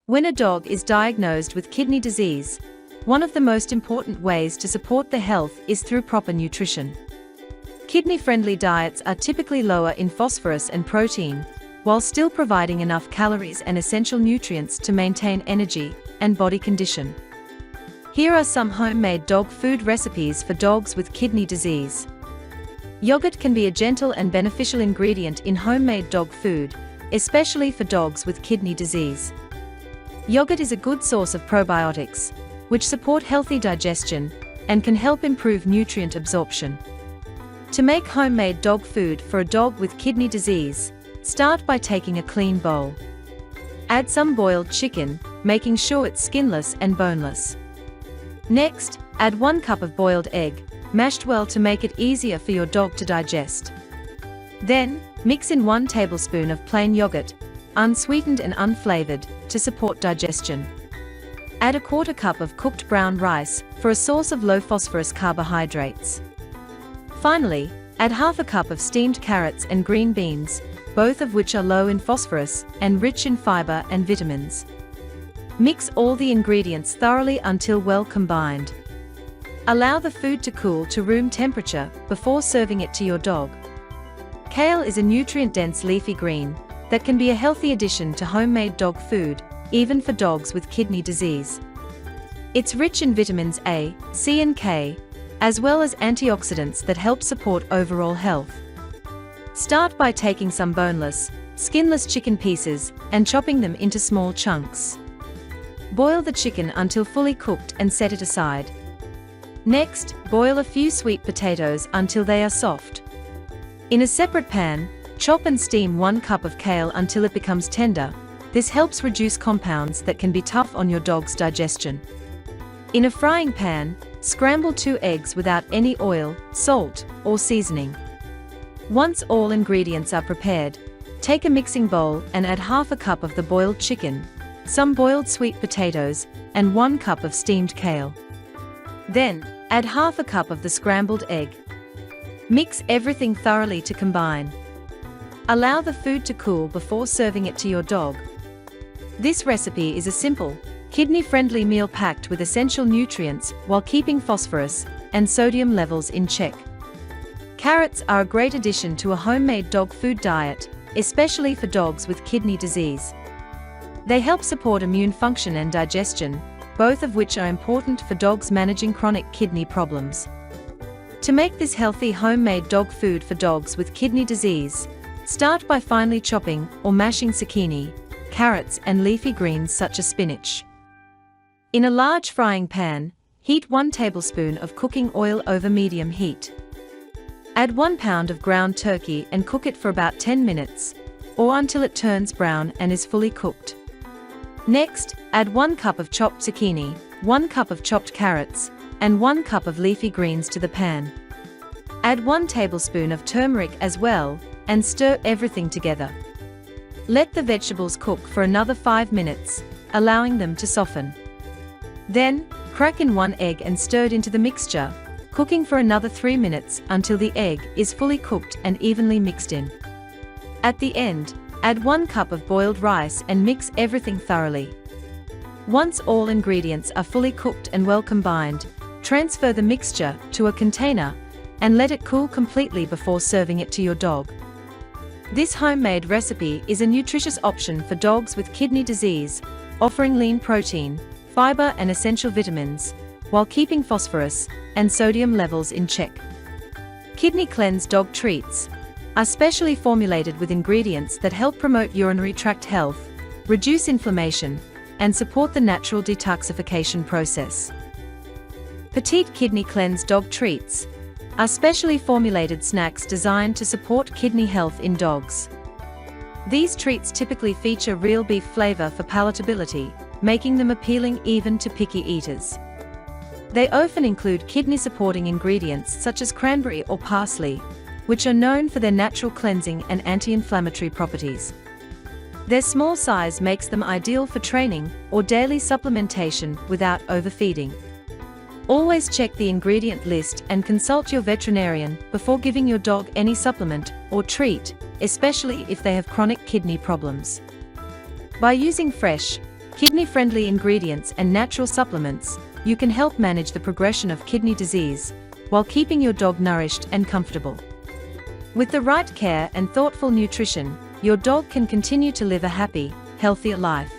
When a dog is diagnosed with kidney disease, one of the most important ways to support their health is through proper nutrition. Kidney-friendly diets are typically lower in phosphorus and protein, while still providing enough calories and essential nutrients to maintain energy and body condition. Here are some homemade dog food recipes for dogs with kidney disease. Yogurt can be a gentle and beneficial ingredient in homemade dog food, especially for dogs with kidney disease. Yogurt is a good source of probiotics, which support healthy digestion and can help improve nutrient absorption. To make homemade dog food for a dog with kidney disease, start by taking a clean bowl. Add some boiled chicken, making sure it's skinless and boneless. Next, add 1 cup of boiled egg, mashed well to make it easier for your dog to digest. Then, mix in 1 tablespoon of plain yogurt, unsweetened and unflavored, to support digestion. Add a 1/4 cup of cooked brown rice for a source of low phosphorus carbohydrates. Finally, add 1/2 cup of steamed carrots and green beans, both of which are low in phosphorus and rich in fiber and vitamins. Mix all the ingredients thoroughly until well combined. Allow the food to cool to room temperature before serving it to your dog. Kale is a nutrient-dense leafy green that can be a healthy addition to homemade dog food, even for dogs with kidney disease. It's rich in vitamins A, C and K, as well as antioxidants that help support overall health. Start by taking some boneless, skinless chicken pieces and chopping them into small chunks. Boil the chicken until fully cooked and set it aside. Next, boil a few sweet potatoes until they are soft. In a separate pan, chop and steam 1 cup of kale until it becomes tender. This helps reduce compounds that can be tough on your dog's digestion. In a frying pan, scramble 2 eggs without any oil, salt, or seasoning. Once all ingredients are prepared, take a mixing bowl and add 1/2 cup of the boiled chicken, some boiled sweet potatoes, and 1 cup of steamed kale. Then, add 1/2 cup of the scrambled egg. Mix everything thoroughly to combine. Allow the food to cool before serving it to your dog. This recipe is a simple, kidney-friendly meal packed with essential nutrients while keeping phosphorus and sodium levels in check. Carrots are a great addition to a homemade dog food diet, especially for dogs with kidney disease. They help support immune function and digestion, both of which are important for dogs managing chronic kidney problems. To make this healthy homemade dog food for dogs with kidney disease, start by finely chopping or mashing zucchini, carrots and leafy greens such as spinach. In a large frying pan, heat 1 tablespoon of cooking oil over medium heat. Add 1 pound of ground turkey and cook it for about 10 minutes, or until it turns brown and is fully cooked. Next, add 1 cup of chopped zucchini, 1 cup of chopped carrots, and 1 cup of leafy greens to the pan. Add 1 tablespoon of turmeric as well, and stir everything together. Let the vegetables cook for another 5 minutes, allowing them to soften. Then, crack in 1 egg and stir it into the mixture, cooking for another 3 minutes until the egg is fully cooked and evenly mixed in. At the end, add 1 cup of boiled rice and mix everything thoroughly. Once all ingredients are fully cooked and well combined, transfer the mixture to a container and let it cool completely before serving it to your dog. This homemade recipe is a nutritious option for dogs with kidney disease, offering lean protein, fiber and essential vitamins, while keeping phosphorus and sodium levels in check. Kidney Cleanse dog treats are specially formulated with ingredients that help promote urinary tract health, reduce inflammation, and support the natural detoxification process. Petite Kidney Cleanse dog treats are specially formulated snacks designed to support kidney health in dogs. These treats typically feature real beef flavor for palatability, making them appealing even to picky eaters. They often include kidney-supporting ingredients such as cranberry or parsley, which are known for their natural cleansing and anti-inflammatory properties. Their small size makes them ideal for training or daily supplementation without overfeeding. Always check the ingredient list and consult your veterinarian before giving your dog any supplement or treat, especially if they have chronic kidney problems. By using fresh, kidney-friendly ingredients and natural supplements, you can help manage the progression of kidney disease, while keeping your dog nourished and comfortable. With the right care and thoughtful nutrition, your dog can continue to live a happy, healthier life.